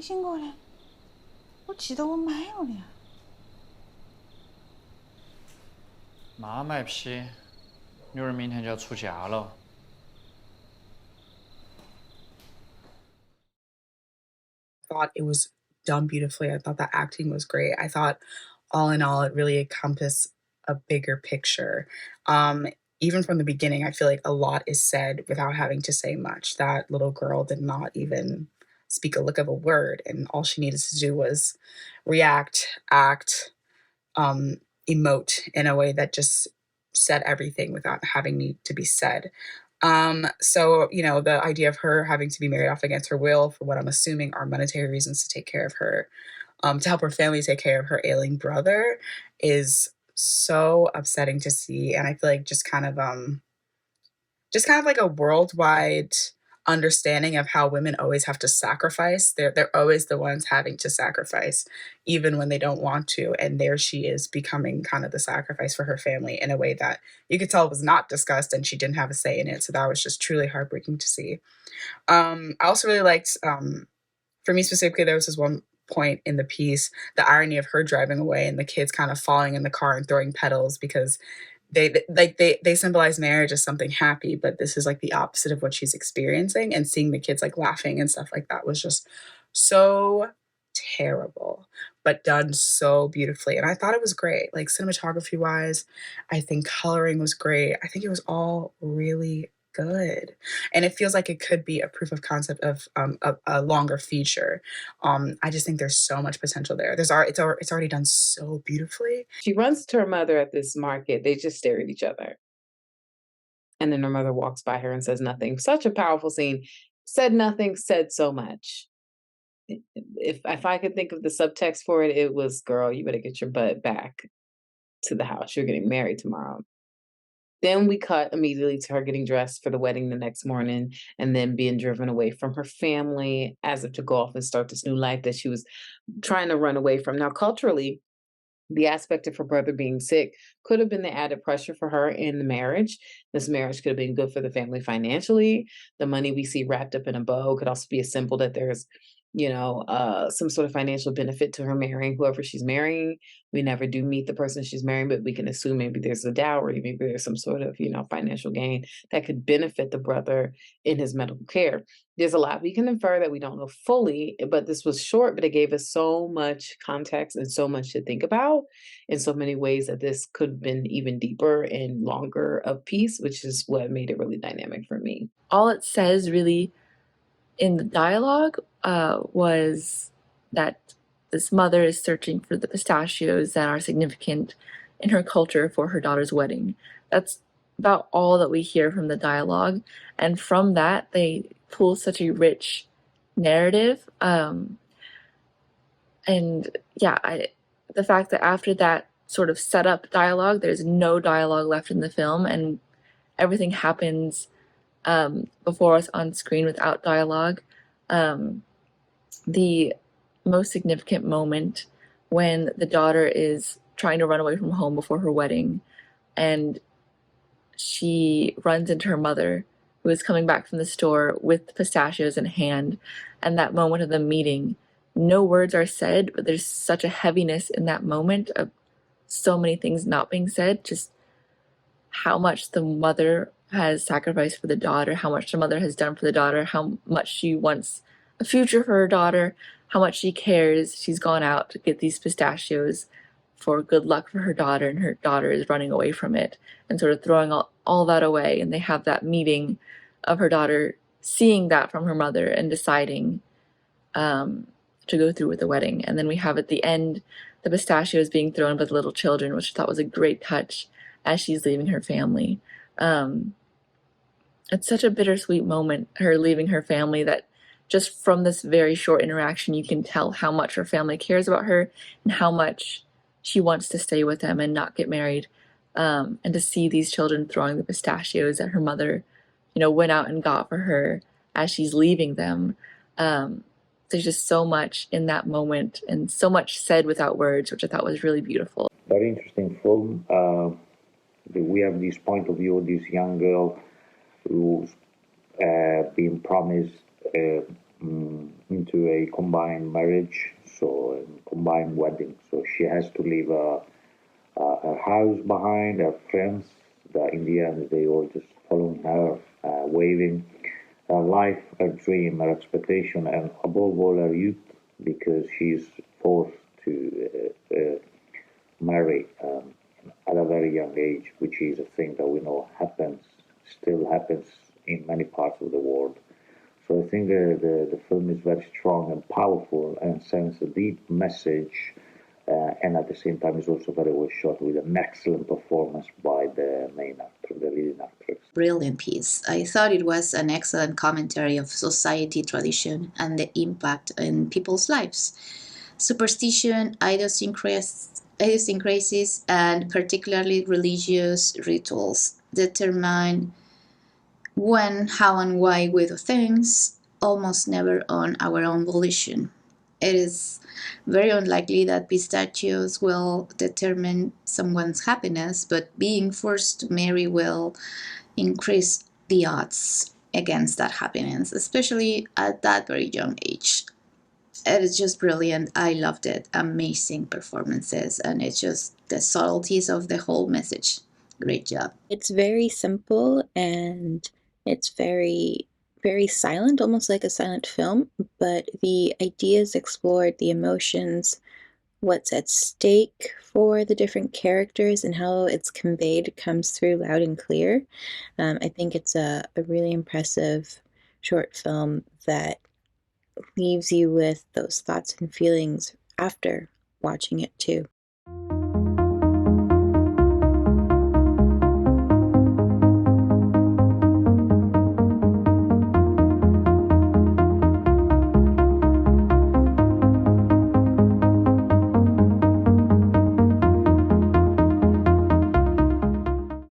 醒过来？我记得我买了的呀。那卖批，女儿明天就要出嫁了。Thought it was done beautifully. I thought the acting was great. I thought, all in all, it really encompassed a bigger picture. Even from the beginning, I feel like a lot is said without having to say much. That little girl did not even speak a lick of a word, and all she needed to do was react, act, um, emote in a way that just said everything without having need to be said. So, the idea of her having to be married off against her will for what I'm assuming are monetary reasons to take care of her, to help her family take care of her ailing brother is so upsetting to see. And I feel like just kind of like a worldwide understanding of how women always have to sacrifice. They're always the ones having to sacrifice, even when they don't want to. And there she is becoming kind of the sacrifice for her family in a way that you could tell was not discussed and she didn't have a say in it. So that was just truly heartbreaking to see. I also really liked, for me specifically, there was this one point in the piece, the irony of her driving away and the kids kind of falling in the car and throwing petals because they symbolize marriage as something happy, but this is like the opposite of what she's experiencing, and seeing the kids like laughing and stuff like that was just so terrible, but done so beautifully. And I thought it was great, like cinematography wise. I think coloring was great. I think it was all really good, and it feels like it could be a proof of concept of a longer feature. I just think there's so much potential there. It's already done so beautifully. She runs to her mother at this market. They just stare at each other. And then her mother walks by her and says nothing. Such a powerful scene. Said nothing, said so much. If I could think of the subtext for it, it was, girl, you better get your butt back to the house. You're getting married tomorrow. Then we cut immediately to her getting dressed for the wedding the next morning and then being driven away from her family as if to go off and start this new life that she was trying to run away from. Now, culturally, the aspect of her brother being sick could have been the added pressure for her in the marriage. This marriage could have been good for the family financially. The money we see wrapped up in a bow could also be a symbol that there's, some sort of financial benefit to her marrying whoever she's marrying. We never do meet the person she's marrying, but we can assume maybe there's a dowry, maybe there's some sort of, financial gain that could benefit the brother in his medical care. There's a lot we can infer that we don't know fully, but this was short, but it gave us so much context and so much to think about in so many ways that this could have been even deeper and longer of piece, which is what made it really dynamic for me. All it says really in the dialogue was that this mother is searching for the pistachios that are significant in her culture for her daughter's wedding. That's about all that we hear from the dialogue. And from that, they pull such a rich narrative. And yeah, the fact that after that sort of setup dialogue, there's no dialogue left in the film, and everything happens before us on screen without dialogue. The most significant moment when the daughter is trying to run away from home before her wedding, and she runs into her mother, who is coming back from the store with pistachios in hand, and that moment of the meeting, no words are said, but there's such a heaviness in that moment of so many things not being said, just how much the mother has sacrificed for the daughter, how much the mother has done for the daughter, how much she wants a future for her daughter, how much she cares. She's gone out to get these pistachios for good luck for her daughter, and her daughter is running away from it and sort of throwing all that away. And they have that meeting of her daughter seeing that from her mother and deciding to go through with the wedding. And then we have at the end the pistachios being thrown by the little children, which I thought was a great touch as she's leaving her family. It's such a bittersweet moment, her leaving her family, that just from this very short interaction, you can tell how much her family cares about her and how much she wants to stay with them and not get married. And to see these children throwing the pistachios that her mother, went out and got for her as she's leaving them. There's just so much in that moment and so much said without words, which I thought was really beautiful. Very interesting film. We have this point of view of this young girl who's being promised into a combined marriage, so a combined wedding. So she has to leave her house behind, her friends, the Indians, they all just following her, waving. Her life, her dream, her expectation, and above all, her youth, because she's forced to marry at a very young age, which is a thing that we know still happens in many parts of the world. So I think the film is very strong and powerful and sends a deep message, and at the same time is also very well shot with an excellent performance by the main actor, the leading actress. Brilliant piece. I thought it was an excellent commentary of society, tradition, and the impact in people's lives. Superstition, idiosyncrasies, and particularly religious rituals determine when, how, and why we do things, almost never on our own volition. It is very unlikely that pistachios will determine someone's happiness, but being forced to marry will increase the odds against that happiness, especially at that very young age. It is just brilliant. I loved it. Amazing performances, and it's just the subtleties of the whole message. Great job. It's very simple and it's very, very silent, almost like a silent film, but the ideas explored, the emotions, what's at stake for the different characters and how it's conveyed comes through loud and clear. I think it's a really impressive short film that leaves you with those thoughts and feelings after watching it too.